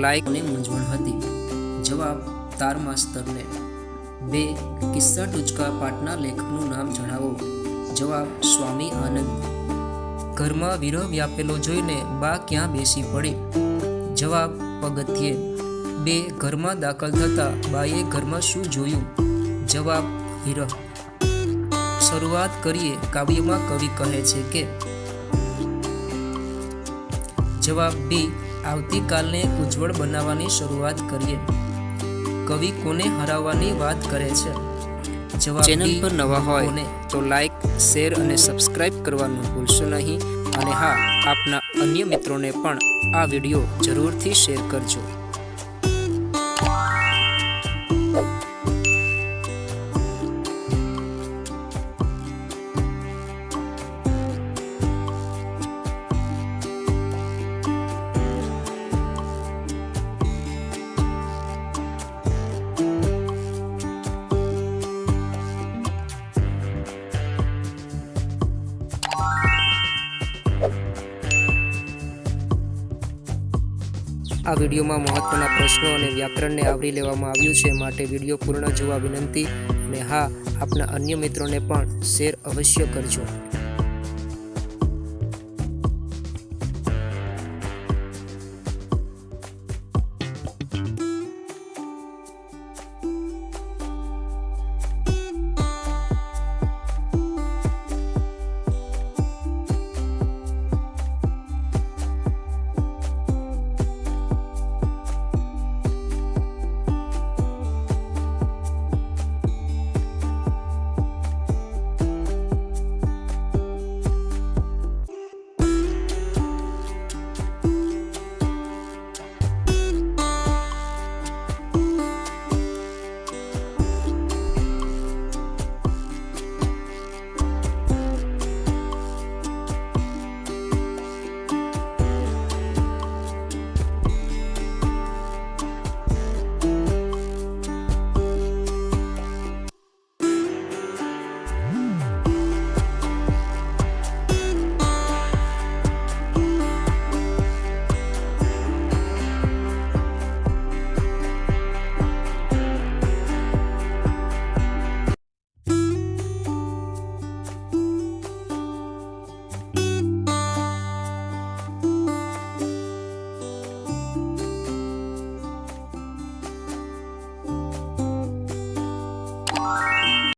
લાયકની મૂંઝવણ હતી। જવાબ તાર માસ્તરને। 2 કિસ્સા ટૂચકા પાઠના લેખકનું નામ જણાવો। જવાબ સ્વામી આનંદ। ઘરમાં વિરહ વ્યાપેલો જોઈને બા ક્યાં બેસી પડી? જવાબ પગથિયે। 2 ઘરમાં દાખલ થતા બાએ ઘરમાં શું જોયું? જવાબ વિરહ। શરૂઆત કરીએ કાવ્યમાં કવિ કહે છે કે? જવાબ બી આવતીકાલને ઉજ્જવળ બનાવવાની શરૂઆત કરીએ। કવિ કોને હરાવવાની વાત કરે છે? જવાબ ચેનલ પર નવા હોય તો લાઈક, શેર અને સબસ્ક્રાઇબ કરવાનું ભૂલશો નહીં અને હા, આપના અન્ય મિત્રોને પણ આ વિડીયો જરૂરથી શેર કરજો। આ વિડીયોમાં મહત્વના પ્રશ્નો અને વ્યાકરણને આવરી લેવામાં આવ્યું છે, માટે વિડીયો પૂર્ણ જોવા વિનંતી અને હા, આપના અન્ય મિત્રોને પણ શેર અવશ્ય કરજો।